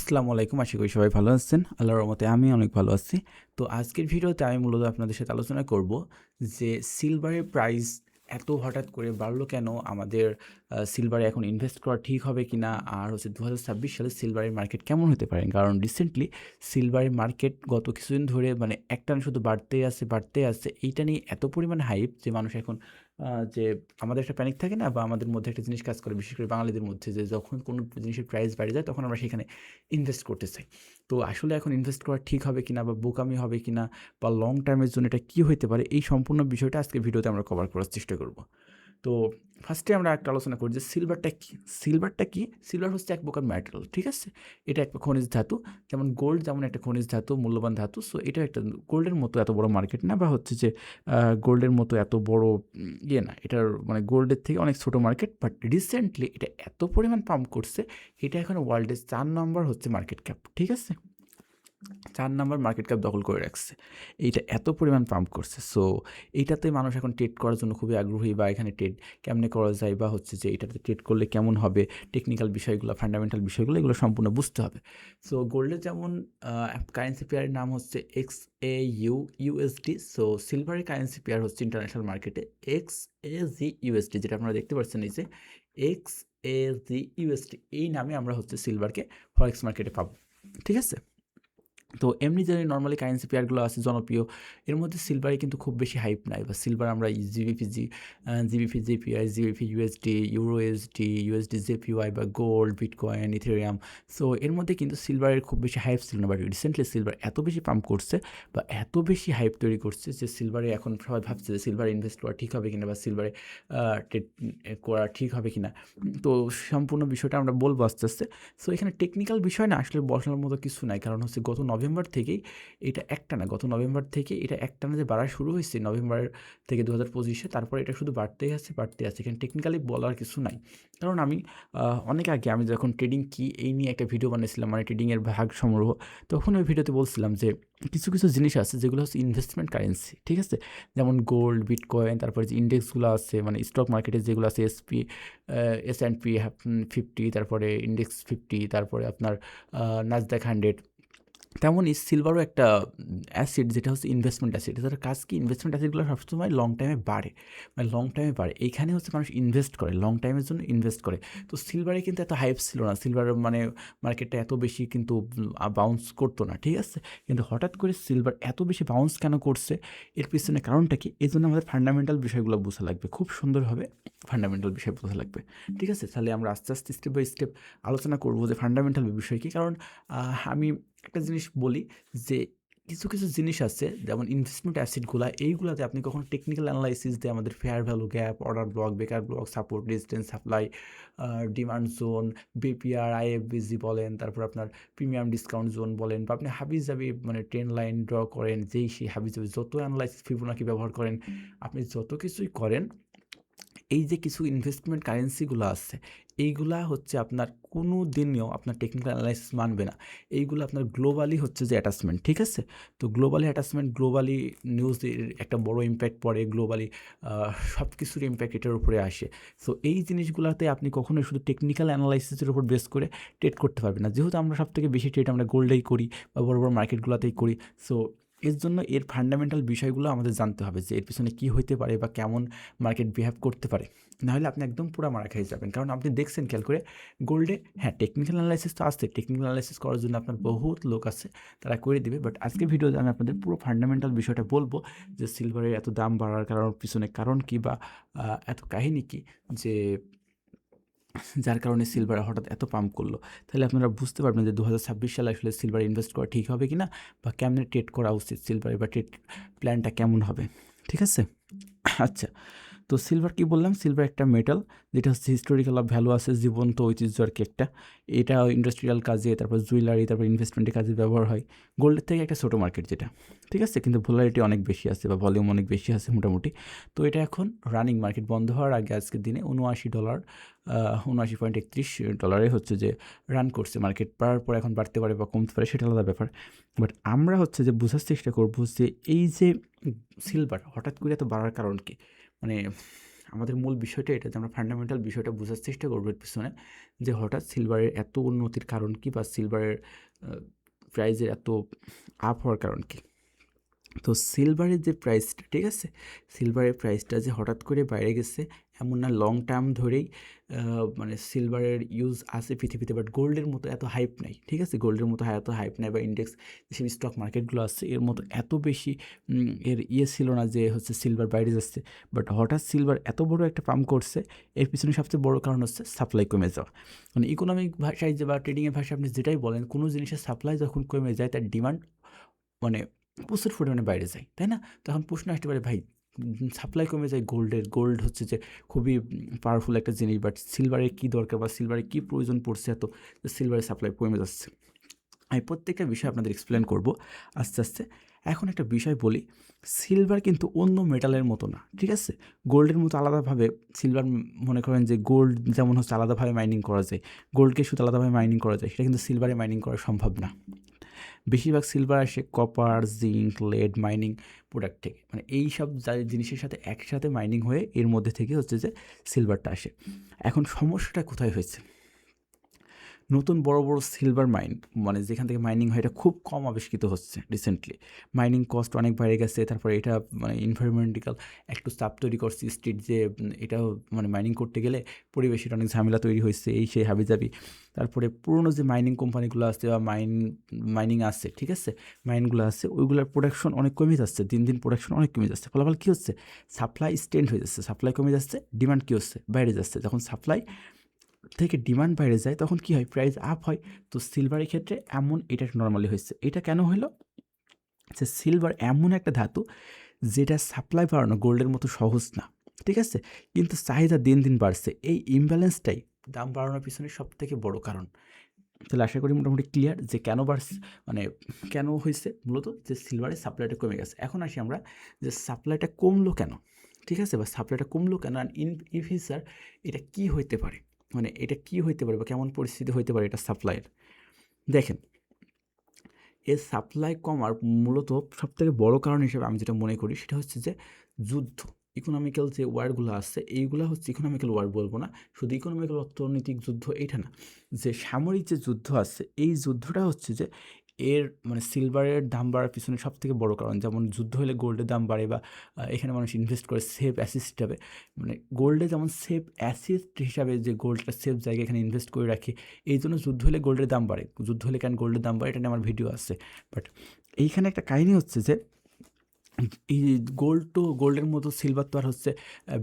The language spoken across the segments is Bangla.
আসসালামু আলাইকুম, আশা করি সবাই ভালো আছেন। আল্লাহর রহমতে আমি অনেক ভালো আছি। তো আজকের ভিডিওতে আমি মূলত আপনাদের সাথে আলোচনা করব যে সিলভারের প্রাইস এত হঠাৎ করে বাড়লো কেন? আমাদের সিলভারে এখন ইনভেস্ট করা ঠিক হবে কিনা? আর হচ্ছে 2026 সালে সিলভারের মার্কেট কেমন হতে পারে? কারণ রিসেন্টলি সিলভারের মার্কেট গত কিছুদিন ধরে মানে একটানা শুধু বাড়তেই আছে, বাড়তেই আছে। এইটা নিয়ে এত পরিমাণ হাইপ যে মানুষ এখন যে আমাদের একটা প্যানিক থাকে না, বা আমাদের মধ্যে একটা জিনিস কাজ করে, বিশেষ করে বাঙালিদের মধ্যে, যে যখন কোনো জিনিসের প্রাইস বেড়ে যায় তখন আমরা সেখানে ইনভেস্ট করতে চাই। তো আসলে এখন ইনভেস্ট করা ঠিক হবে কিনা, বা বোকামি হবে কিনা, বা লং টার্মের জন্য এটা কী হতে পারে, এই সম্পূর্ণ বিষয়টা আজকে ভিডিওতে আমরা কভার করার চেষ্টা করব। তো ফার্স্টে আমরা একটা আলোচনা করি যে সিলভারটা কী। সিলভারটা কী? সিলভার হচ্ছে এক প্রকার মেটাল, ঠিক আছে? এটা একটা খনিজ ধাতু, যেমন গোল্ড যেমন একটা খনিজ ধাতু, মূল্যবান ধাতু। সো এটা একটা গোল্ডের মতো এত বড় মার্কেট না, বা হচ্ছে যে গোল্ডের মতো এত বড় ইয়ে না, এটার মানে গোল্ডের থেকে অনেক ছোটো মার্কেট। বাট রিসেন্টলি এটা এত পরিমাণ পাম্প করছে, এটা এখন ওয়ার্ল্ডের 4 নম্বর হচ্ছে মার্কেট ক্যাপ, ঠিক আছে? 4 নাম্বার মার্কেট ক্যাপ দখল করে রাখছে। এইটা এত পরিমাণ পাম্প করছে। সো এইটাতে মানুষ এখন ট্রেড করার জন্য খুবই আগ্রহী, বা এখানে ট্রেড কেমনে করা যায়, বা হচ্ছে যে এটাতে ট্রেড করলে কেমন হবে, টেকনিক্যাল বিষয়গুলো, ফান্ডামেন্টাল বিষয়গুলো, এগুলো সম্পূর্ণ বুঝতে হবে। সো গোল্ডের যেমন কারেন্সি পেয়ারের নাম হচ্ছে XAUUSD। সো সিলভারের কারেন্সি পেয়ার হচ্ছে ইন্টারন্যাশনাল মার্কেটে XAZUSD, যেটা আপনারা দেখতে পাচ্ছেন এই যে XAZUSD। এই নামে আমরা হচ্ছে সিলভারকে ফরেক্স মার্কেটে পাবো, ঠিক আছে? তো এমনি যে নর্মালি কারেন্সি পেয়ারগুলো আছে জনপ্রিয়, এর মধ্যে সিলভারে কিন্তু খুব বেশি হাইপ নাই, বা সিলভার আমরা GBP JPY, GBP USD, euro USD, USD JPY, বা গোল্ড, বিটকয়েন, ইথেরিয়াম। সো এর মধ্যে কিন্তু সিলভারের খুব বেশি হাইপ ছিল না। বাট রিসেন্টলি সিলভার এত বেশি পাম্প করছে, বা এত বেশি হাইপ তৈরি করছে, যে সিলভারে এখন সবাই ভাবছে যে সিলভারে ইনভেস্ট করা ঠিক হবে কিনা, বা সিলভারে ট্রেড করা ঠিক হবে কিনা। তো সম্পূর্ণ বিষয়টা আমরা বলবো আস্তে আস্তে। সো এখানে টেকনিক্যাল বিষয় না আসলে বসানোর মতো কিছু নাই, কারণ হচ্ছে গত নভেম্বর থেকেই এটা একটানা, গত নভেম্বর থেকে এটা একটানা যে বাড়া শুরু হয়েছে নভেম্বর থেকে 2025-এ, তারপরে এটা শুধু বাড়তেই আছে, বাড়তেই আছে। এখানে টেকনিক্যালি বলার কিছু নাই। কারণ আমি অনেক আগে আমি যখন ট্রেডিং কী এই নিয়ে একটা ভিডিও বানিয়েছিলাম, মানে ট্রেডিংয়ের ভাগ সমূহ, তখন ওই ভিডিওতে বলছিলাম যে কিছু কিছু জিনিস আছে যেগুলো হচ্ছে ইনভেস্টমেন্ট কারেন্সি, ঠিক আছে? যেমন গোল্ড, বিটকয়েন, তারপরে যে ইন্ডেক্সগুলো আছে, মানে স্টক মার্কেটে যেগুলো আছে S&P 50, তারপরে ইন্ডেক্স 50, তারপরে আপনার নাসডাক 100। তেমনই সিলভারও একটা অ্যাসিড, যেটা হচ্ছে ইনভেস্টমেন্ট অ্যাসিড। এটার কাজ কি? ইনভেস্টমেন্ট অ্যাসিডগুলো সবসময় লং টাইমে বাড়ে, মানে লং টাইমে বাড়ে। এইখানে হচ্ছে মানুষ ইনভেস্ট করে, লং টাইমের জন্য ইনভেস্ট করে। তো সিলভারে কিন্তু এত হাইপ ছিল না, সিলভারের মানে মার্কেটটা এত বেশি কিন্তু বাউন্স করতো না, ঠিক আছে? কিন্তু হঠাৎ করে সিলভার এত বেশি বাউন্স কেন করছে, এর পিছনে কারণটা কি? এই জন্য আমাদের ফান্ডামেন্টাল বিষয়গুলো বোঝা লাগবে, খুব সুন্দরভাবে ফান্ডামেন্টাল বিষয় বোঝা লাগবে, ঠিক আছে? তাহলে আমরা আস্তে আস্তে স্টেপ বাই স্টেপ আলোচনা করবো যে ফান্ডামেন্টাল বিষয় কী। কারণ আমি একটা জিনিস বলি যে কিছু কিছু জিনিস আছে, যেমন ইনভেস্টমেন্ট অ্যাসিডগুলা, এইগুলাতে আপনি কখনো টেকনিক্যাল অ্যানালাইসিস দিয়ে আমাদের fair value gap, order block, breaker block, support, resistance, supply, demand zone, BPR, IFVG বলেন, তারপর আপনার প্রিমিয়াম ডিসকাউন্ট জোন বলেন, বা আপনি হাবিজাবি মানে ট্রেন লাইন ড্র করেন, যেই সেই হাবিজাবি যত অ্যানালাইসিস ফিবোনাকি ব্যবহার করেন, আপনি যত কিছুই করেন, এই যে কিছু ইনভেস্টমেন্ট কারেন্সিগুলো আছে, এইগুলা হচ্ছে আপনার কোনো দিনও আপনার টেকনিক্যাল অ্যানালাইসিস মানবে না। এইগুলো আপনার গ্লোবালি হচ্ছে যে অ্যাটাচমেন্ট, ঠিক আছে? তো গ্লোবালি অ্যাটাচমেন্ট, গ্লোবালি নিউজের একটা বড় ইম্প্যাক্ট পড়ে, গ্লোবালি সব কিছুর ইম্প্যাক্ট এটার উপরে আসে। সো এই জিনিসগুলোতে আপনি কখনোই শুধু টেকনিক্যাল অ্যানালাইসিসের উপর বেস করে ট্রেড করতে পারবেন না, যেহেতু আমরা সবথেকে বেশি ট্রেড আমরা গোল্ডেই করি, বা বড় বড় মার্কেটগুলোতেই করি। সো এর জন্য এর ফান্ডামেন্টাল বিষয়গুলো আমাদের জানতে হবে, যে এর পিছনে কী হইতে পারে, বা কেমন মার্কেট বিহেভ করতে পারে। নাহলে আপনি একদম পুরা মারা খেয়ে যাবেন। কারণ আপনি দেখছেন খেয়াল করে গোল্ডে, হ্যাঁ, টেকনিক্যাল অ্যানালাইসিস তো আছে, টেকনিক্যাল অ্যানালাইসিস করার জন্য আপনার বহুত লোক আছে, তারা করে দিবে। বাট আজকের ভিডিওতে আমি আপনাদের পুরো ফান্ডামেন্টাল বিষয়টা বলবো, যে সিলভারের এত দাম বাড়ার পিছনে কারণ কী, বা এত কাহিনী কী, যে যার কারণে সিলভার হঠাৎ এত পাম্প করলো। তাহলে আপনারা বুঝতে পারবেন যে 2026 সালে আসলে সিলভার ইনভেস্ট করা ঠিক হবে কি না, বা কেমনে ট্রেড করা উচিত সিলভারে, বা ট্রেড প্ল্যানটা কেমন হবে, ঠিক আছে? আচ্ছা, তো সিলভার কি বললাম? সিলভার একটা মেটাল, যেটা হচ্ছে হিস্টোরিক্যাল ভ্যালু আছে, জীবন্ত ঐতিহ্য আর কি একটা। এটা ইন্ডাস্ট্রিয়াল কাজে, তারপর জুয়েলারি, তারপর ইনভেস্টমেন্টের কাজে ব্যবহার হয়। গোল্ডের থেকে একটা ছোটো মার্কেট যেটা, ঠিক আছে? কিন্তু ভোলারিটি অনেক বেশি আছে, বা ভলিউম অনেক বেশি আছে মোটামুটি। তো এটা এখন রানিং মার্কেট, বন্ধ হওয়ার আগে আজকের দিনে $79, $79.31 হচ্ছে যে রান করছে মার্কেট। পাওয়ার পর এখন বাড়তে পারে বা কমতে পারে, সেটা আলাদা ব্যাপার। বাট আমরা হচ্ছে যে বোঝার চেষ্টা করবো যে এই যে সিলভার হঠাৎ করে এত বাড়ার কারণ কি, মানে আমাদের মূল বিষয়টা এটা যে আমরা ফান্ডামেন্টাল বিষয়টা বোঝার চেষ্টা করবো এর পিছনে, যে হঠাৎ সিলভারের এত উন্নতির কারণ কী, বা সিলভারের প্রাইজের এত আপ হওয়ার কারণ কী। তো সিলভারের যে প্রাইসটা, ঠিক আছে, সিলভারের প্রাইসটা যে হঠাৎ করে বাইরে গেছে এমন না, লং টার্ম ধরেই মানে সিলভারের ইউজ আছে পৃথিবীতে, বাট গোল্ডের মতো এত হাইপ নাই, ঠিক আছে, গোল্ডের মতো এত হাইপ নাই, বা ইন্ডেক্স যেসব স্টক মার্কেটগুলো আছে এর মতো এত বেশি এর ছিল না যে হচ্ছে সিলভার বাইরে যাচ্ছে। বাট হঠাৎ সিলভার এত বড় একটা পাম্প করছে, এর পিছনে সবচেয়ে বড় কারণ হচ্ছে সাপ্লাই কমে যাওয়া। মানে ইকোনমিক ভাষায় বা ট্রেডিংয়ের ভাষায় আপনি যেটাই বলেন, কোনো জিনিসের সাপ্লাই যখন কমে যায় তার ডিমান্ড মানে প্রচুর পরিমাণে বাইরে যায়, তাই না? তখন প্রশ্ন আসতে পারে, ভাই সাপ্লাই কমে যায় গোল্ডের, গোল্ড হচ্ছে যে খুবই পাওয়ারফুল একটা জিনিস, বাট সিলভারের কী দরকার বা সিলভারের কী প্রয়োজন পড়ছে এত, সিলভারের সাপ্লাই কমে যাচ্ছে। আমি প্রত্যেকটা বিষয় আপনাদের এক্সপ্লেন করব আস্তে আস্তে। এখন একটা বিষয় বলি, সিলভার কিন্তু অন্য মেটালের মতো না, ঠিক আছে? গোল্ডের মতো আলাদাভাবে সিলভার, মনে করেন যে গোল্ড যেমন হচ্ছে আলাদাভাবে মাইনিং করা যায়, গোল্ডকে শুধু আলাদাভাবে মাইনিং করা যায়, সেটা কিন্তু সিলভারে মাইনিং করা সম্ভব না। বেশিরভাগ সিলভার আসে copper, zinc, lead mining product থেকে, মানে এই সব জিনিসের সাথে একসাথে মাইনিং হয়ে এর মধ্যে থেকে হচ্ছে যে সিলভারটা আসে। এখন সমস্যাটা কোথায় হয়েছে, নতুন বড় বড় সিলভার মাইন, মানে যেখান থেকে মাইনিং হয় এটা খুব কম আবিষ্কৃত হচ্ছে রিসেন্টলি, মাইনিং কস্ট অনেক বেড়ে গেছে, তারপরে এটা মানে এনভায়রনমেন্টাল একটু চাপ তৈরি করছে স্ট্রিট, যে এটাও মানে মাইনিং করতে গেলে পরিবেশের অনেক ঝামেলা তৈরি হয়েছে, এই সেই হাবিজাবি। তারপরে পুরনো যে মাইনিং কোম্পানিগুলো আছে বা মাইনিং আছে, ঠিক আছে, মাইনগুলো আছে, ওইগুলোর প্রোডাকশন অনেক কমে যাচ্ছে, দিন দিন প্রোডাকশন অনেক কমে যাচ্ছে, ফলাফল কী হচ্ছে, সাপ্লাই স্টেন্ড হয়ে যাচ্ছে, সাপ্লাই কমে যাচ্ছে, ডিমান্ড কী হচ্ছে, বাইরে যাচ্ছে। যখন সাপ্লাই থেকে ডিমান্ড বাইরে যায় তখন কি হয়, প্রাইস আপ হয়। তো সিলভারের ক্ষেত্রে এমন এটা নর্মালি হয়েছে। এটা কেন হলো, যে সিলভার এমন একটা ধাতু যেটা সাপ্লাই বাড়ানো গোল্ডের মতো সহজ না, ঠিক আছে, কিন্তু চাহিদা দিন দিন বাড়ছে, এই ইমব্যালেন্সটাই দাম বাড়ানোর পিছনে সব থেকে বড় কারণ। তাহলে আশা করি মোটামুটি ক্লিয়ার যে কেন বাড়ছে, মানে কেন হয়েছে, মূলত যে সিলভারের সাপ্লাইটা কমে গেছে। এখন আসি আমরা যে সাপ্লাইটা কমলো কেন, ঠিক আছে, বা সাপ্লাইটা কমলো কেন, আর ইন ফিউচার এটা কী হইতে পারে, মানে এটা কী হইতে পারে বা কেমন পরিস্থিতি হইতে পারে এটা সাপ্লাইয়ের। দেখেন, এর সাপ্লাই কমার মূলত সবথেকে বড় কারণ হিসেবে আমি যেটা মনে করি সেটা হচ্ছে যে যুদ্ধ, ইকোনমিক্যাল যে ওয়ারগুলো আছে এইগুলো হচ্ছে, ইকোনমিক্যাল ওয়ার বলবো না, শুধু ইকোনমিক্যাল অর্থনৈতিক যুদ্ধ এইটা না, যে সামরিক যে যুদ্ধ আছে এই যুদ্ধটা হচ্ছে যে এর মানে সিলভারের দাম বাড়ার পিছনে সবথেকে বড় কারণ। যেমন যুদ্ধ হলে গোল্ডের দাম বাড়ে, বা এখানে মানুষ ইনভেস্ট করে সেফ অ্যাসেট হিসাবে, মানে গোল্ডে যেমন সেফ অ্যাসেট হিসাবে যে গোল্ডটা সেফ জায়গায় এখানে ইনভেস্ট করে রাখি, এই জন্য যুদ্ধ হলে গোল্ডের দাম বাড়ে। যুদ্ধ হলে কেন গোল্ডের দাম বাড়ে এটা নিয়ে আমার ভিডিও আছে। বাট এইখানে একটা কাহিনী হচ্ছে যে এই গোল্ডের মতো সিলভার তো আর হচ্ছে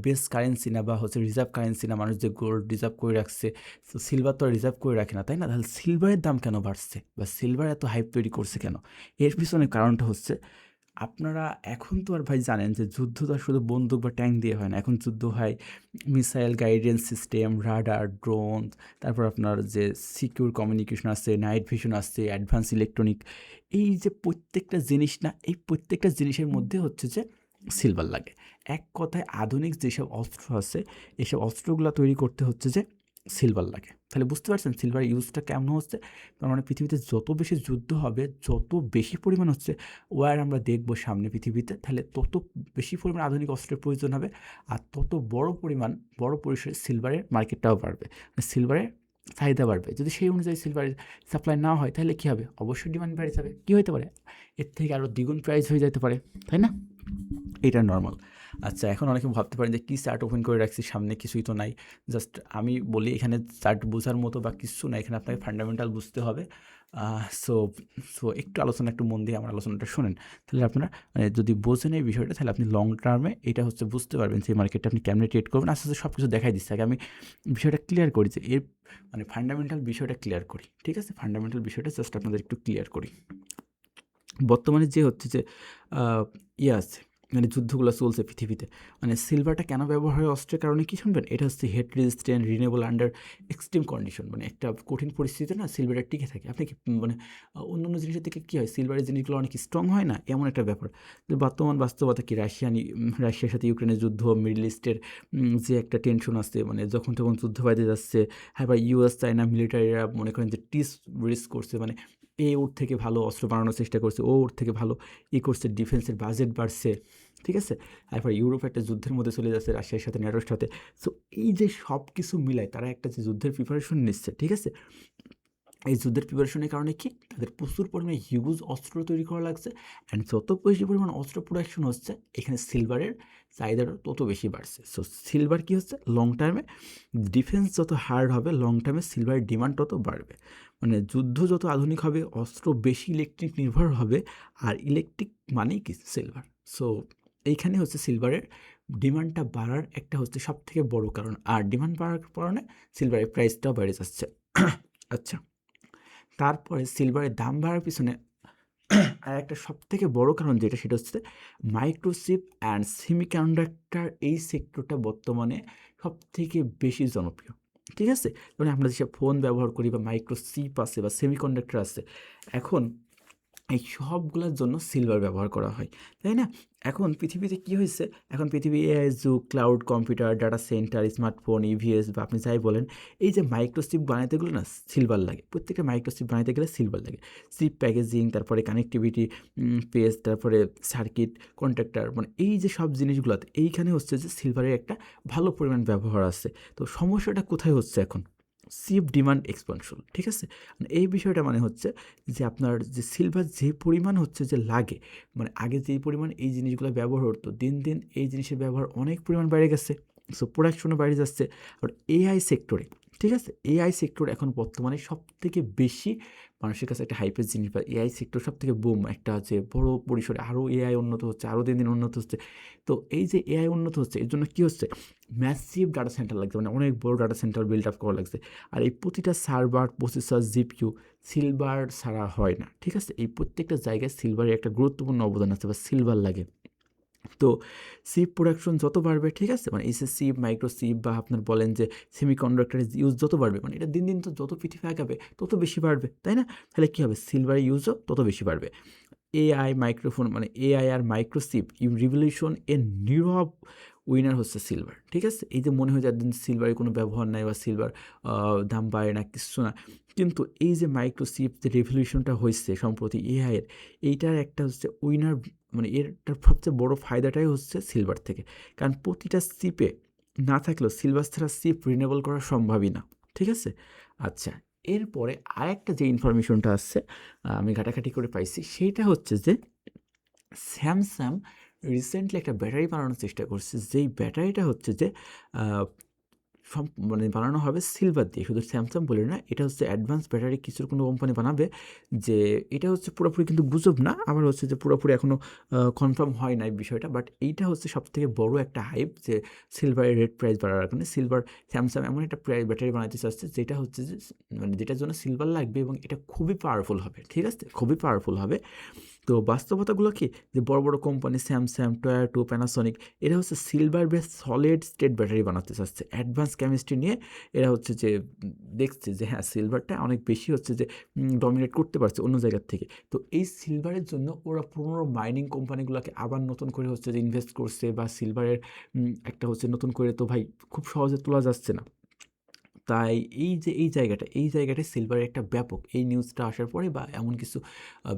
বেস কারেন্সি না, বা হচ্ছে রিজার্ভ কারেন্সি না, মানুষ যে গোল্ড রিজার্ভ করে রাখছে, তো সিলভার তো আর রিজার্ভ করে রাখে না, তাই না? তাহলে সিলভারের দাম কেন বাড়ছে, বা সিলভার এত হাইপ তৈরি করছে কেন, এর পিছনে কারণটা হচ্ছে, আপনারা এখন তো আর ভাই জানেন যে যুদ্ধ তো আর শুধু বন্দুক বা ট্যাঙ্ক দিয়ে হয় না, এখন যুদ্ধ হয় missile guidance system, radar, drone, তারপর আপনার যে সিকিউর কমিউনিকেশন আছে, নাইট ভিশন আছে, অ্যাডভান্স ইলেকট্রনিক, এই যে প্রত্যেকটা জিনিস না, এই প্রত্যেকটা জিনিসের মধ্যে হচ্ছে যে সিলভার লাগে। এক কথায় আধুনিক যেসব অস্ত্র আছে এইসব অস্ত্রগুলো তৈরি করতে হচ্ছে যে সিলভার লাগে। তাহলে বুঝতে পারছেন সিলভার ইউজটা কেমন হচ্ছে। তার মানে পৃথিবীতে যত বেশি যুদ্ধ হবে, যত বেশি পরিমাণ হচ্ছে ওয়ার আমরা দেখব সামনে পৃথিবীতে, তাহলে তত বেশি পরিমাণ আধুনিক অস্ত্রের প্রয়োজন হবে, আর তত বড় পরিসরে সিলভারের মার্কেটটাও বাড়বে, সিলভারের চাহিদা বাড়বে। যদি সেই অনুযায়ী সিলভারের সাপ্লাই না হয় তাহলে কী হবে, অবশ্যই ডিমান্ড বেড়ে যাবে। কী হতে পারে, এর থেকে আরও দ্বিগুণ প্রাইস হয়ে যেতে পারে, তাই না? এটা নর্মাল। আচ্ছা, এখন অনেকে ভাবতে পারেন যে কী চার্ট ওপেন করে রাখছি, সামনে কিছুই তো নাই। জাস্ট আমি বলি এখানে চার্ট বোঝার মতো বা কিছু না, এখানে আপনাকে ফান্ডামেন্টাল বুঝতে হবে। সো সো একটু একটু মন দিয়ে আমার আলোচনাটা শোনেন। তাহলে আপনারা মানে যদি বোঝেন এই বিষয়টা, তাহলে আপনি লং টার্মে এটা হচ্ছে বুঝতে পারবেন যে মার্কেটটা আপনি কেমনে ট্রেড করবেন। আস্তে আস্তে সব কিছু দেখাই দিচ্ছে। আগে আমি বিষয়টা ক্লিয়ার করি যে এর মানে ফান্ডামেন্টাল বিষয়টা ক্লিয়ার করি, ঠিক আছে? ফান্ডামেন্টাল বিষয়টা জাস্ট আপনাদের একটু ক্লিয়ার করি। বর্তমানে যে হচ্ছে যে আছে, মানে যুদ্ধগুলো চলছে পৃথিবীতে, মানে সিলভারটা কেন ব্যবহার হয় অস্ত্রের কারণে কি শুনবেন, এটা হচ্ছে heat resistant, renewable under extreme condition, মানে একটা কঠিন পরিস্থিতিতে না সিলভারটা টিকে থাকে। আপনি কি মানে অন্য জিনিসের থেকে কী হয়, সিলভারের জিনিসগুলো অনেক স্ট্রং হয় না, এমন একটা ব্যাপার। যে বর্তমান বাস্তবতা কি, রাশিয়ার সাথে ইউক্রেনের যুদ্ধ, মিডল ইস্টের যে একটা টেনশন আছে, মানে যখন তখন যুদ্ধ বাঁধে যাচ্ছে। হ্যাঁ, বা ইউএস চায়না মিলিটারিরা মনে করেন যে রিস্ক করছে, মানে ওর থেকে ভালো অস্ত্র বানানোর চেষ্টা করছে, ওর থেকে ভালো করছে, ডিফেন্সের বাজেট বাড়ছে, ঠিক আছে। তারপর ইউরোপ একটা যুদ্ধের মধ্যে চলে যাচ্ছে রাশিয়ার সাথে, ন্যাটোর সাথে। সো এই যে সব কিছু মিলায় তারা একটা যে যুদ্ধের প্রিপারেশন নিচ্ছে, ঠিক আছে। এই যুদ্ধের প্রিপারেশনের কারণে কি তাদের প্রচুর পরিমাণে হিউজ অস্ত্র তৈরি করা লাগছে, অ্যান্ড যত বেশি পরিমাণ অস্ত্র প্রোডাকশন হচ্ছে এখানে সিলভারের চাহিদাটা তত বেশি বাড়ছে। সো সিলভার কী হচ্ছে, লং টার্মে ডিফেন্স যত হার্ড হবে, লং টার্মে সিলভারের ডিমান্ড তত বাড়বে। মানে যুদ্ধ যত আধুনিক হবে, অস্ত্র বেশি ইলেকট্রিক নির্ভর হবে, আর ইলেকট্রিক মানেই কি সিলভার। সো এইখানে হচ্ছে সিলভারের ডিমান্ডটা বাড়ার একটা হচ্ছে সব থেকে বড় কারণ, আর ডিমান্ড বাড়ার কারণে সিলভারের প্রাইসটাও বেড়ে যাচ্ছে। আচ্ছা, তারপরে সিলভারের দাম বাড়ার পিছনে আর একটা সবথেকে বড় কারণ যেটা, সেটা হচ্ছে মাইক্রোচিপ অ্যান্ড সেমিকন্ডাক্টর। এই সেক্টরটা বর্তমানে সবথেকে বেশি জনপ্রিয়, ঠিক আছে। মানে আমরা যেসব ফোন ব্যবহার করি বা মাইক্রোচিপ আছে বা সেমিকন্ডাক্টর আছে, এখন এই সবগুলোর জন্য সিলভার ব্যবহার করা হয়, তাই না? এখন পৃথিবীতে কী হয়েছে, এখন পৃথিবী এআই যুগ, cloud computer, data centre, smartphone, EVS বা আপনি যাই বলেন, এই যে মাইক্রোচিপ বানাতে গেলে না সিলভার লাগে। প্রত্যেকটা মাইক্রোচিপ বানাতে গেলে সিলভার লাগে। চিপ প্যাকেজিং, তারপরে কানেক্টিভিটি, পেজ, তারপরে সার্কিট, কন্ট্যাক্টার, মানে এই যে সব জিনিসগুলোতে এইখানে হচ্ছে যে সিলভারের একটা ভালো পরিমাণ ব্যবহার আছে। তো সমস্যাটা কোথায় হচ্ছে এখন? চিপ ডিমান্ড এক্সপানশন, ঠিক আছে। এই বিষয়টা মানে হচ্ছে যে আপনার যে সিলভার যে পরিমাণ হচ্ছে যে লাগে, মানে আগে যেই পরিমাণ এই জিনিসগুলো ব্যবহার হতো, দিন দিন এই জিনিসের ব্যবহার অনেক পরিমাণ বেড়ে গেছে। সো প্রোডাকশনও বেড়ে যাচ্ছে। আর এআই সেক্টরে, ঠিক আছে, এআই সেক্টর এখন বর্তমানে সবথেকে বেশি মানুষের কাছে একটা হাইপের জিনিস, বা এআই সেক্টর সবথেকে বুম একটা হচ্ছে বড় পরিসরে, আরও এআই উন্নত হচ্ছে, আরও দিন দিন উন্নত হচ্ছে। তো এই যে এআই উন্নত হচ্ছে, এর জন্য কী হচ্ছে, ম্যাসিভ ডাটা সেন্টার লাগছে, মানে অনেক বড় ডাটা সেন্টার বিল্ড আপ করা লাগছে। আর এই প্রতিটা সার্ভার, প্রসেসর, জিপিইউ সিলভার ছাড়া হয় না, ঠিক আছে। এই প্রত্যেকটা জায়গায় সিলভারের একটা গুরুত্বপূর্ণ অবদান আছে, বা সিলভার লাগে। তো চিপ প্রোডাকশন যত বাড়বে, ঠিক আছে, মানে এসএসসি, মাইক্রোচিপ বা আপনার বলেন যে সেমিকন্ডাক্টরের ইউজ যত বাড়বে, মানে এটা দিন দিন তো যত পৃথিবী আগাবে তত বেশি বাড়বে, তাই না? তাহলে কী হবে, সিলভারের ইউজও তত বেশি বাড়বে। এআই মাইক্রোফোন, মানে এআই আর মাইক্রোচিপ রিভলিউশন এর নীরব উইনার হচ্ছে সিলভার, ঠিক আছে। এই যে মনে হয় যে একদিন সিলভারের কোনো ব্যবহার নাই, বা সিলভার দাম বাড়ে না, কিছু না, কিন্তু এই যে মাইক্রোচিপ যে রেভলিউশনটা হয়েছে সম্প্রতি এআইয়ের, এইটার একটা হচ্ছে উইনার, মানে এরটার সবচেয়ে বড় ফায়দাটাই হচ্ছে সিলভার থেকে। কারণ প্রতিটা চিপে না থাকলেও সিলভার ছাড়া চিপ রিনেবল করা সম্ভবই না, ঠিক আছে। আচ্ছা, এরপরে আরেকটা যে ইনফরমেশনটা আসছে, আমি ঘাটাঘাটি করে পাইছি, সেইটা হচ্ছে যে স্যামসাং রিসেন্টলি একটা ব্যাটারি বানানোর চেষ্টা করছে, যেই ব্যাটারিটা হচ্ছে যে মানে বানানো হবে সিলভার দিয়ে। শুধু স্যামসাং বলে না, এটা হচ্ছে অ্যাডভান্স ব্যাটারি কিছুর কোনো কোম্পানি বানাবে, যে এটা হচ্ছে পুরোপুরি কিন্তু গুজব না, আবার হচ্ছে যে পুরোপুরি এখনও কনফার্ম হয় না এই বিষয়টা। বাট এইটা হচ্ছে সবথেকে বড় একটা হাইপ, যে সিলভারের রেট প্রাইস বাড়ার কারণে স্যামসাং এমন একটা ব্যাটারি বানাতে চাচ্ছে, যেটা হচ্ছে যে মানে যেটার জন্য সিলভার লাগবে, এবং এটা খুবই পাওয়ারফুল হবে, ঠিক আছে, খুবই পাওয়ারফুল হবে। তো বাস্তবতাগুলো কি, যে বড় বড় কোম্পানি স্যামসাং, টয়োটা, প্যানাসনিক, এরা হচ্ছে silver base solid state battery বানাতে চাচ্ছে অ্যাডভান্স কেমিস্ট্রি নিয়ে। এরা হচ্ছে যে দেখছে যে হ্যাঁ, সিলভারটা অনেক বেশি হচ্ছে যে ডমিনেট করতে পারছে অন্য জায়গার থেকে। তো এই সিলভারের জন্য ওরা পুরোনো মাইনিং কোম্পানিগুলোকে আবার নতুন করে হচ্ছে যে ইনভেস্ট করছে, বা সিলভারের একটা হচ্ছে নতুন করে তো ভাই খুব সহজে তোলা যাচ্ছে না। তাই এই জায়গাটায় সিলভারের একটা ব্যাপক, এই নিউজটা আসার পরে বা এমন কিছু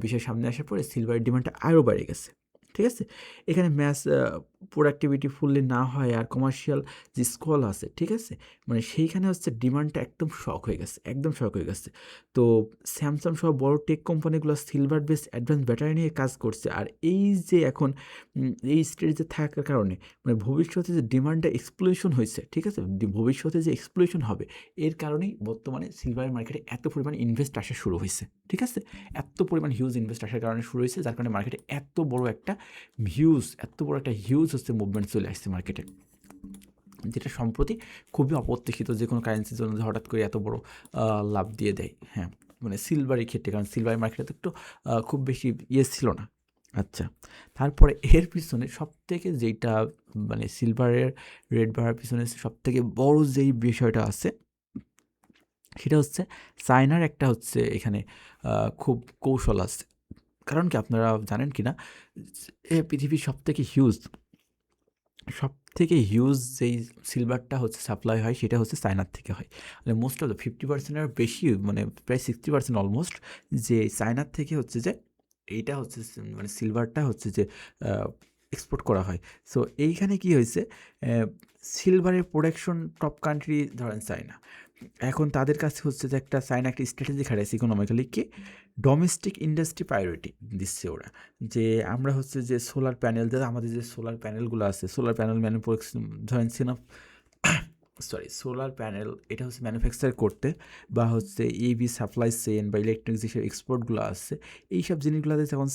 বিষয় সামনে আসার পরে সিলভারের ডিমান্ডটা আরও বেড়ে গেছে, ঠিক আছে। এখানে ম্যাস প্রোডাক্টিভিটি ফুললি না হয়, আর কমার্শিয়াল যে স্কল আছে, ঠিক আছে, মানে সেইখানে হচ্ছে ডিমান্ডটা একদম শক হয়ে গেছে, একদম শক হয়ে গেছে। তো স্যামসাং সহ বড় টেক কোম্পানিগুলো সিলভার বেস অ্যাডভান্স ব্যাটারি নিয়ে কাজ করছে। আর এই যে এখন এই স্টেজে থাকার কারণে, মানে ভবিষ্যতে যে ডিমান্ডটা এক্সপ্লোশন হয়েছে, ঠিক আছে, ভবিষ্যতে যে এক্সপ্লোশন হবে, এর কারণেই বর্তমানে সিলভার মার্কেটে এত পরিমাণ ইনভেস্ট আসা শুরু হয়েছে, ঠিক আছে। এত পরিমাণ হিউজ ইনভেস্ট আসার কারণে শুরু হয়েছে, যার কারণে মার্কেটে এত বড় একটা হিউজ হচ্ছে মুভমেন্ট চলে আসছে মার্কেটে, যেটা সম্প্রতি খুবই অপ্রত্যাশিত, যে কোনো কারেন্সির জন্য হঠাৎ করে এত বড় লাভ দিয়ে দেয়। হ্যাঁ, মানে সিলভারের ক্ষেত্রে, কারণ সিলভারের মার্কেটে তো একটু খুব বেশি ছিল না। আচ্ছা, তারপরে এর পিছনে সবথেকে যেইটা, মানে সিলভারের রেট বাড়ার পিছনে সবথেকে বড় যেই বিষয়টা আছে, সেটা হচ্ছে চায়নার একটা হচ্ছে এখানে খুব কৌশল আছে। কারণ কি আপনারা জানেন কি না, পৃথিবীর সবথেকে হিউজ সবথেকে হিউজ যেই সিলভারটা হচ্ছে সাপ্লাই হয় সেটা হচ্ছে চায়নার থেকে হয়। মানে মোস্ট অফ দ্য 50% এর বেশি, মানে প্রায় 60% অলমোস্ট, যে চায়নার থেকে হচ্ছে যে এইটা হচ্ছে মানে সিলভারটা হচ্ছে যে এক্সপোর্ট করা হয়। সো এইখানে কি হয়েছে, সিলভারের প্রোডাকশন টপ কান্ট্রি ধরেন চায়না। এখন তাদের কাছে হচ্ছে যে একটা চায়না একটা স্ট্র্যাটেজি খাটাইছে ইকোনমিক্যালি, কি ডোমেস্টিক ইন্ডাস্ট্রি প্রায়োরিটি দিচ্ছে ওরা। যে আমরা হচ্ছে যে সোলার প্যানেল, যে আমাদের যে সোলার প্যানেলগুলো আছে, সোলার প্যানেল ম্যানুফ্যাকচার ধরেন সোলার প্যানেল এটা হচ্ছে ম্যানুফ্যাকচার করতে, বা হচ্ছে ইভি সাপ্লাই চেইন বা ইলেকট্রিক যেসব এক্সপোর্টগুলো আছে, এইসব জিনিসগুলোতে যখন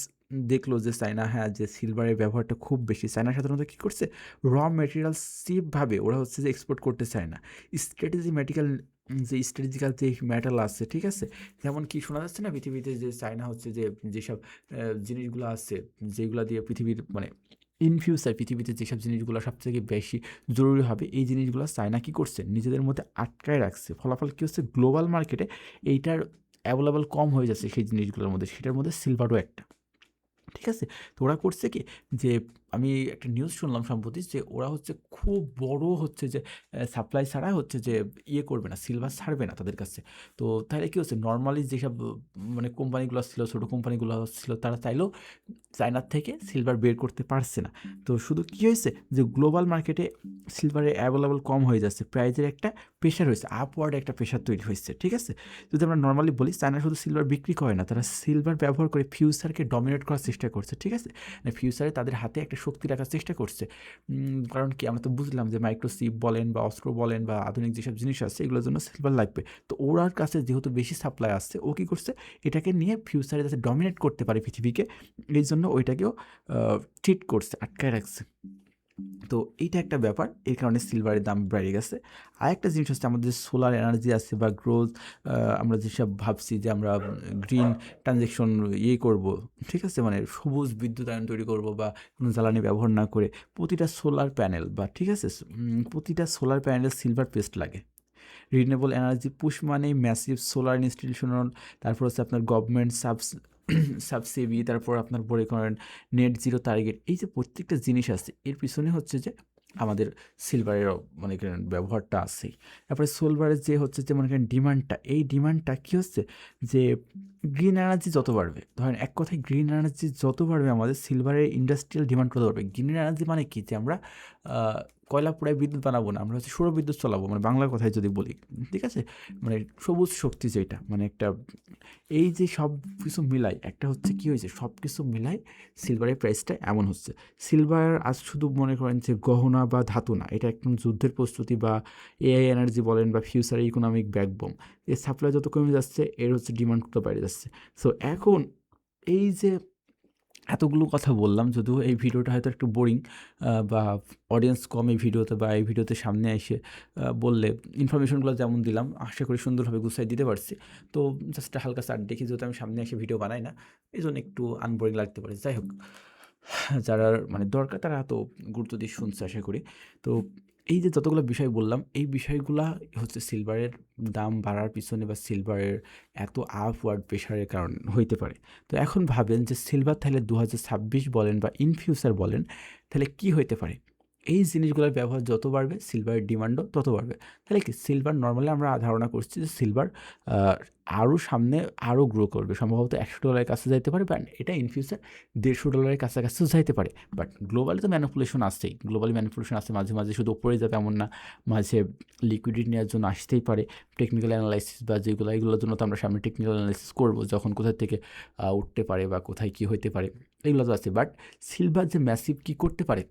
দেখলো যে চায়না, হ্যাঁ, যে সিলভারের ব্যবহারটা খুব বেশি, চায়না সাধারণত কী করছে, র মেটেরিয়াল চিপভাবে ওরা হচ্ছে যে এক্সপোর্ট করতে চায় না। স্ট্র্যাটেজিক্যাল যে মেটাল আছে, ঠিক আছে, যেমন কি শোনা যাচ্ছে না পৃথিবীতে, যে চায়না হচ্ছে যে যেসব জিনিসগুলো আছে, যেগুলো দিয়ে পৃথিবীর মানে ইন ফিউচার পৃথিবীতে যেসব জিনিসগুলো সবথেকে বেশি জরুরি হবে, এই জিনিসগুলো চায়না কী করছে, নিজেদের মধ্যে আটকায় রাখছে। ফলাফল কী হচ্ছে, গ্লোবাল মার্কেটে এইটার অ্যাভেলেবল কম হয়ে যাচ্ছে সেই জিনিসগুলোর মধ্যে, সেটার মধ্যে সিলভারও একটা। ঠিক আছে? তো ওরা করছে কি, যে আমি একটা নিউজ শুনলাম সম্প্রতি, যে ওরা হচ্ছে খুব বড় হচ্ছে যে সাপ্লাই ছাড়া হচ্ছে যে করবে না, সিলভার ছাড়বে না তাদের কাছে। তো তাহলে কী হচ্ছে, নর্মালি যেসব মানে কোম্পানিগুলো ছিল, ছোটো কোম্পানিগুলো ছিল, তারা চাইলেও চায়নার থেকে সিলভার বের করতে পারছে না। তো শুধু কী হয়েছে, যে গ্লোবাল মার্কেটে সিলভারের অ্যাভেলেবল কম হয়ে যাচ্ছে, প্রাইজের একটা প্রেশার হয়েছে, আপওয়ার্ড একটা প্রেশার তৈরি হয়েছে। ঠিক আছে? যদি আমরা নর্মালি বলি, চায়না শুধু সিলভার বিক্রি করে না, তারা সিলভার ব্যবহার করে ফিউচারকে ডমিনেট করার চেষ্টা করছে। ঠিক আছে? ফিউচারে তাদের হাতে একটা শক্তি রাখার চেষ্টা করছে। কারণ কি, আমরা তো বুঝলাম যে মাইক্রোচিপ বলেন বা অস্ত্র বলেন বা আধুনিক যেসব জিনিস আছে, এগুলোর জন্য সিলভার লাগবে। তো ওরার কাছে যেহেতু বেশি সাপ্লাই আসছে, ও কী করছে, এটাকে নিয়ে ফিউচারে যাতে ডমিনেট করতে পারে পৃথিবীকে, এই জন্য ওইটাকেও ট্রিট করছে, আটকায় রাখছে। তো এইটা একটা ব্যাপার, এই কারণে সিলভারের দাম বেড়ে গেছে। আরেকটা জিনিস হচ্ছে, আমাদের সোলার এনার্জি আছে বা গ্রোথ, আমরা যেসব ভাবছি যে আমরা গ্রিন ট্রানজেকশন করব, ঠিক আছে, মানে সবুজ বিদ্যুতায়ন তৈরি করব বা কোনো জ্বালানি ব্যবহার না করে, প্রতিটা সোলার প্যানেল বা ঠিক আছে, প্রতিটা সোলার প্যানেলে সিলভার পেস্ট লাগে। রিনিউয়েবল এনার্জি পুশ মানে ম্যাসিভ সোলার ইনস্টলেশন, তারপর হচ্ছে আপনার গভর্নমেন্ট সাবসিডি, তারপর আপনার পরে করেন নেট জিরো টার্গেট, এই যে প্রত্যেকটা জিনিস আছে, এর পিছনে হচ্ছে যে আমাদের সিলভারেরও মনে করেন ব্যবহারটা আছেই। তারপরে সিলভারের যে হচ্ছে যে মনে করেন ডিমান্ডটা, এই ডিমান্ডটা কী হচ্ছে, যে গ্রিন এনার্জি যত বাড়বে, ধরেন এক কথায় গ্রিন এনার্জি যত বাড়বে, আমাদের সিলভারের ইন্ডাস্ট্রিয়াল ডিমান্ড তত বাড়বে। গ্রিন এনার্জি মানে কি, যে আমরা কয়লা পোড়ায় বিদ্যুৎ বানাবো না, আমরা হচ্ছে সৌরবিদ্যুৎ চালাবো, মানে বাংলা কথায় যদি বলি, ঠিক আছে, মানে সবুজ শক্তি যেটা, মানে একটা এই যে সব কিছু মিলাই একটা হচ্ছে কি হয়েছে, সব কিছু মিলাই সিলভারের প্রাইসটা এমন হচ্ছে। সিলভার আজ শুধু মনে করেন যে গহনা বা ধাতু না, এটা একদম যুদ্ধের প্রস্তুতি বা এআই এনার্জি বলেন বা ফিউচার ইকোনমিক ব্যাকবোন। এর সাপ্লাই যত কমে যাচ্ছে, এর হচ্ছে ডিমান্ড তত বেড়ে যাচ্ছে। সো এখন এই যে এতগুলো কথা বললাম, যদিও এই ভিডিওটা হয়তো একটু বোরিং বা অডিয়েন্স কম এই ভিডিওতে, বা এই ভিডিওতে সামনে এসে বললে ইনফরমেশনগুলো যেমন দিলাম, আশা করি সুন্দরভাবে গুছিয়ে দিতে পারছি। তো জাস্ট হালকা চার্ট দেখি, যেহেতু আমি সামনে এসে ভিডিও বানাই না, এই জন্য একটু আনবোরিং লাগতে পারে। যাই হোক, যারা মানে দরকার তারা এত গুরুত্ব দিয়ে শুনছে আশা করি। তো এই যে যতগুলো বিষয় বললাম, এই বিষয়গুলা হচ্ছে সিলভারের দাম বাড়ার পিছনে বা সিলভারের এত আপওয়ার্ড প্রেশারের কারণ হইতে পারে। তো এখন ভাবেন যে সিলভার তাহলে 2026 বলেন বা ইন ফিউচার বলেন, তাহলে কি হইতে পারে? এই জিনিসগুলোর ব্যবহার যত বাড়বে, সিলভারের ডিমান্ডও তত বাড়বে। তাহলে কি, সিলভার নর্মালি আমরা ধারণা করছি যে সিলভার আরও সামনে আরও গ্রো করবে, সম্ভবত $100 কাছে যাইতে পারে, বাট এটা ইন ফিউচার $150 কাছাকাছিও যাইতে পারে। বাট গ্লোবালি তো ম্যানিপুলেশন আসছেই, গ্লোবালি ম্যানিপুলেশন আসছে, মাঝে মাঝে শুধু উপরে যাবে এমন না, মাঝে লিকুইডিটি নেওয়ার জন্য আসতেই পারে। টেকনিক্যাল অ্যানালাইসিস বা যেগুলো, এগুলোর জন্য তো আমরা সামনে টেকনিক্যাল অ্যানালাইসিস করবো, যখন কোথা থেকে উঠতে পারে বা কোথায় কী হইতে পারে, এগুলো তো আছে। বাট সিলভার যে ম্যাসিভ কী করতে পারে,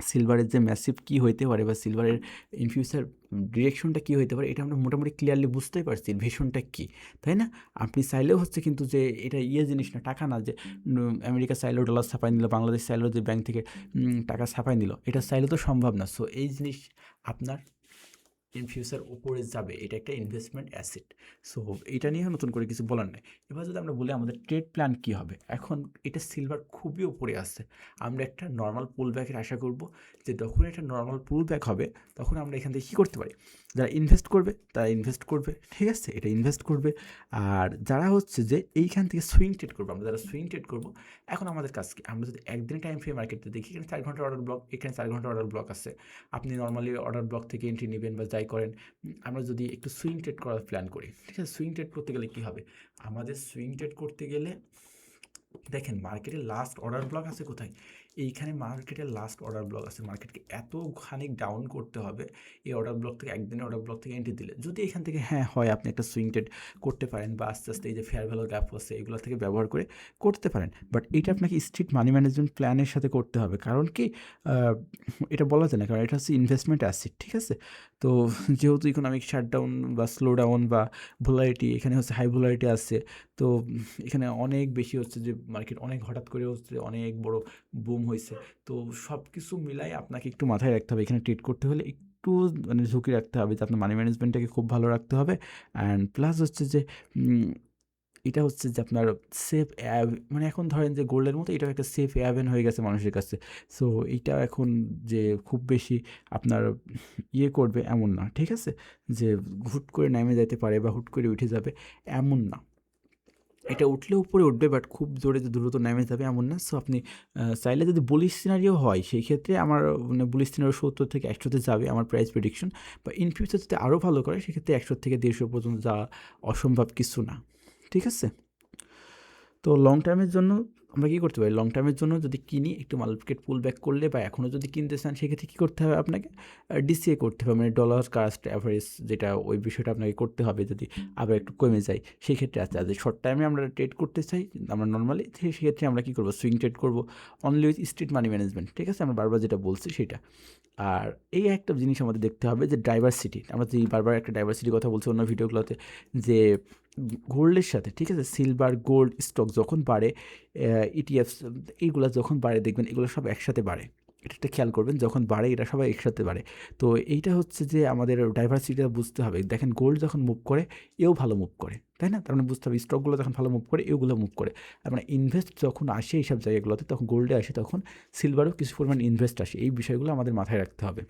সিলভারের যে ম্যাসিভ কী হইতে পারে বা সিলভারের ইন ফিউচার ডিরেকশনটা কী হইতে পারে, এটা আমরা মোটামুটি ক্লিয়ারলি বুঝতেই পারছি, ভিশনটা কী, তাই না? আপনি চাইলেও হচ্ছে কিন্তু যে এটা জিনিস না, টাকা না, যে আমেরিকা চাইলেও ডলার ছাপাই নিল, বাংলাদেশ চাইলেও যে ব্যাংক থেকে টাকা ছাপাই নিল, এটা চাইলেও তো সম্ভব না। সো এই জিনিস আপনার ইন ফিউচার উপরে যাবে, এটা একটা ইনভেস্টমেন্ট অ্যাসেট। সো এটা নিয়ে নতুন করে কিছু বলার নাই। এবার যদি আমরা বলি আমাদের ট্রেড প্ল্যান কী হবে, এখন এটা সিলভার খুবই উপরে আসছে, আমরা একটা নর্মাল পুল ব্যাকের আশা করব, যে যখন এটা নর্মাল পুল ব্যাক হবে তখন আমরা এখান থেকে কী করতে পারি, যারা ইনভেস্ট করবে তারা ইনভেস্ট করবে, ঠিক আছে, এটা ইনভেস্ট করবে। আর যারা হচ্ছে যে এইখান থেকে সুইং ট্রেড করবো, আমরা যারা সুইং ট্রেড করবো, এখন আমাদের কাজ কি, আমরা যদি একদিনের টাইম ফ্রেম মার্কেটে দেখি, এখানে 4 ঘন্টা অর্ডার ব্লক, এখানে 4 ঘন্টা অর্ডার ব্লক আছে, আপনি নর্মালি অর্ডার ব্লক থেকে এন্ট্রি নেবেন বা যাই করেন। আমরা যদি একটু সুইং ট্রেড করার প্ল্যান করি, ঠিক আছে, সুইং ট্রেড করতে গেলে কী হবে, আমাদের সুইং ট্রেড করতে গেলে দেখেন মার্কেটের লাস্ট অর্ডার ব্লক আছে কোথায়, এইখানে মার্কেটের লাস্ট অর্ডার ব্লক আছে, মার্কেটকে এত খানিক ডাউন করতে হবে এই অর্ডার ব্লক থেকে, একদিনের অর্ডার ব্লক থেকে এন্ট্রি দিলে, যদি এখান থেকে হ্যাঁ হয় আপনি একটা সুইং ট্রেড করতে পারেন, বা আস্তে আস্তে এই যে ফেয়ার ভ্যালু গ্যাপ আছে এগুলো থেকে ব্যবহার করে করতে পারেন, বাট এটা আপনাকে স্ট্রিক্ট মানি ম্যানেজমেন্ট প্ল্যানের সাথে করতে হবে, কারণ কি এটা বলা যায় না, কারণ এটা হচ্ছে ইনভেস্টমেন্ট অ্যাসেট, ঠিক আছে। তো যেহেতু ইকোনমিক শাটডাউন বা স্লো ডাউন বা ভোলারিটি, এখানে হচ্ছে হাই ভোলারিটি আছে, তো এখানে অনেক বেশি হচ্ছে যে মার্কেট অনেক হঠাৎ করে হচ্ছে অনেক বড় বুম হয়েছে, তো সব কিছু মিলাই আপনাকে একটু মাথায় রাখতে হবে, এখানে ট্রেড করতে হলে একটু মানে ঝুঁকি রাখতে হবে, যে আপনার মানি ম্যানেজমেন্টটাকে খুব ভালো রাখতে হবে। অ্যান্ড প্লাস হচ্ছে যে এটা হচ্ছে যে আপনার সেফ মানে এখন ধরেন যে গোল্ডের মতো এটাও একটা সেফ হ্যাভেন হয়ে গেছে মানুষের কাছে। সো এইটা এখন যে খুব বেশি আপনার ইয়ে করবে এমন না, ঠিক আছে, যে হুট করে নেমে যেতে পারে বা হুট করে উঠে যাবে এমন না, এটা উঠলে উপরে উঠবে, বাট খুব জোরে যে দ্রুত নেমে যাবে এমন না। সো আপনি চাইলে যদি বুলিশ সিনারিও হয়, সেই ক্ষেত্রে আমার মানে বুলিশ সিনারিও 70 থেকে 100-তে যাবে আমার প্রাইস প্রেডিকশন, বা ইন ফিউচার যদি আরও ভালো করে সেক্ষেত্রে 100 থেকে 150 পর্যন্ত যাওয়া অসম্ভব কিছু না, ঠিক আছে। তো লং টার্মের জন্য আমরা কী করতে পারি, লং টার্মের জন্য যদি কিনি একটু মার্কেট পুল ব্যাক করলে, বা এখনও যদি কিনতে চান সেক্ষেত্রে কী করতে হবে আপনাকে, ডিসিএ করতে হবে, মানে ডলার কাস্ট অ্যাভারেজ, যেটা ওই বিষয়টা আপনাকে করতে হবে যদি আবার একটু কমে যায় সেই ক্ষেত্রে আছে। আর যদি শর্ট টাইমে আমরা ট্রেড করতে চাই আমরা নর্মালি, সেক্ষেত্রে আমরা কী করবো, সুইং ট্রেড করবো only with street money management, ঠিক আছে, আমরা বারবার যেটা বলছি সেটা। আর এই একটা জিনিস আমাদের দেখতে হবে যে ডাইভার্সিটি, আমরা যে বারবার একটা ডাইভার্সিটির কথা বলছি অন্য ভিডিওগুলোতে, যে গোল্ডের সাথে, ঠিক আছে, সিলভার গোল্ড স্টক যখন বাড়ে, ইটিএফস এইগুলো যখন বাড়ে দেখবেন এগুলো সব একসাথে বাড়ে, এটা একটা খেয়াল করবেন, যখন বাড়ে এটা সবাই একসাথে বাড়ে। তো এইটা হচ্ছে যে আমাদের ডাইভার্সিটিটা বুঝতে হবে, দেখেন গোল্ড যখন মুভ করে এও ভালো মুভ করে, তাই না, তার মানে বুঝতে হবে স্টকগুলো যখন ভালো মুভ করে এগুলো মুভ করে, তার মানে ইনভেস্ট যখন আসে এইসব জায়গাগুলোতে তখন গোল্ডে আসে, তখন সিলভারও কিছু পরিমাণ ইনভেস্ট আসে, এই বিষয়গুলো আমাদের মাথায় রাখতে হবে।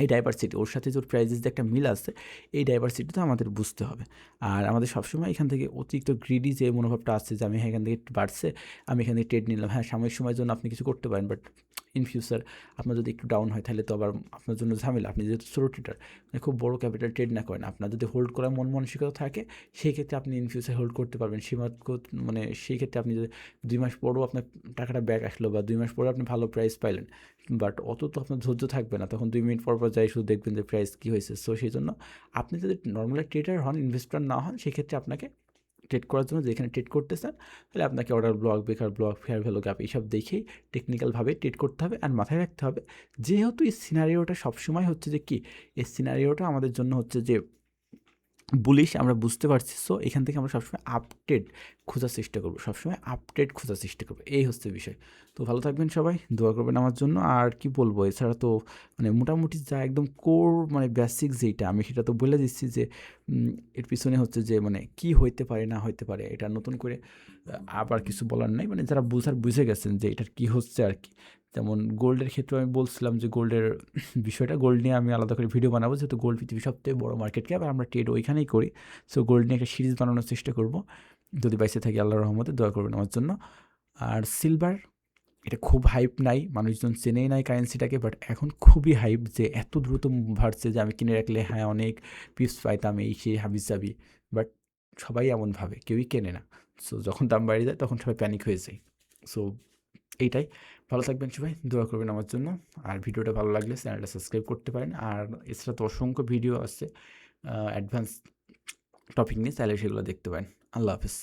এই ডাইভার্সিটি ওর সাথে যে প্রাইজেস যে একটা মিল আছে, এই ডাইভার্সিটিটা আমাদের বুঝতে হবে। আর আমাদের সবসময় এখান থেকে অতিরিক্ত গ্রিডি যে মনোভাবটা আছে, যে আমি এখান থেকে বাড়ছে আমি এখান থেকে ট্রেড নিলাম, হ্যাঁ সাময়িক সময়ের জন্য আপনি কিছু করতে পারেন, বাট ইন ফিউচার আপনার যদি একটু ডাউন হয় তাহলে তো আবার আপনার জন্য ঝামেলা, আপনি যেহেতু ছোটো ট্রেডার মানে খুব বড় ক্যাপিটাল ট্রেড না করেন, আপনার যদি হোল্ড করার মন মানসিকতা থাকে সেই ক্ষেত্রে আপনি ইন ফিউচার হোল্ড করতে পারবেন মানে সেই ক্ষেত্রে আপনি যদি 2 মাস পরেও আপনার টাকাটা ব্যাক আসলো, বা 2 মাস পরে আপনি ভালো প্রাইস পাইলেন, বাট অত তো আপনার ধৈর্য থাকবে না, তখন 2 মিনিট পর যাই শুধু দেখবেন যে প্রাইস কী হয়েছে। সো সেই জন্য আপনি যদি নর্মালি ট্রেডার হন, ইনভেস্টর না হন, সেক্ষেত্রে আপনাকে ট্রেড করার জন্য যেখানে ট্রেড করতে চান তাহলে আপনাকে order block, breaker block, fair value gap এইসব দেখেই টেকনিক্যালভাবে ট্রেড করতে হবে। আর মাথায় রাখতে হবে যেহেতু এই সিনারিওটা সবসময় হচ্ছে যে কি, এই সিনারিওটা আমাদের জন্য হচ্ছে যে বুলিশ, আমরা বুঝতে পারছি। সো এখান থেকে আমরা সবসময় আপডেট খোঁজার চেষ্টা করবো, সবসময় আপডেট খোঁজার চেষ্টা করবো, এই হচ্ছে বিষয়। তো ভালো থাকবেন সবাই, দোয়া করবেন আমার জন্য। আর কি বলবো, এছাড়া তো মানে মোটামুটি যা একদম কোর মানে বেসিক যেইটা আমি সেটা তো বলে দিচ্ছি, যে এর পিছনে হচ্ছে যে মানে কি হইতে পারে না হইতে পারে, এটা নতুন করে আবার কিছু বলার নাই, মানে যারা বুঝে গেছেন যে এটার কী হচ্ছে আর কি। যেমন গোল্ডের ক্ষেত্রে আমি বলছিলাম যে গোল্ডের বিষয়টা, গোল্ড নিয়ে আমি আলাদা করে ভিডিও বানাবো, যেহেতু গোল্ড পৃথিবীর সবথেকে বড় মার্কেট ক্যাপ, আর আমরা ট্রেড ওইখানেই করি। সো গোল্ড নিয়ে একটা সিরিজ বানানোর চেষ্টা করব, যদি বাইসে থাকি আল্লাহর রহমতে, দোয়া করবেন আমার জন্য। আর সিলভার, এটা খুব হাইপ নাই, মানুষজন চেনেই নাই কারেন্সিটাকে, বাট এখন খুবই হাইপ, যে এত দ্রুত বাড়ছে যে আমি কিনে রাখলে হ্যাঁ অনেক পিপস পাইতাম, এই সেই হাবিজ যাবি, বাট সবাই এমন ভাবে, কেউই কেনে না। সো যখন দাম বাড়িয়ে যায় তখন সবাই প্যানিক হয়ে যায়। সো এইটাই, ভালো থাকবেন সবাই, দোয়া করবেন আমার জন্য। আর ভিডিওটা ভালো লাগলে চ্যানেলটা সাবস্ক্রাইব করতে পারেন। আর এছাড়া তো অসংখ্য ভিডিও আছে অ্যাডভান্স টপিক নিয়ে, চাইলে সেগুলো দেখতে পারেন। আল্লাহ হাফেজ।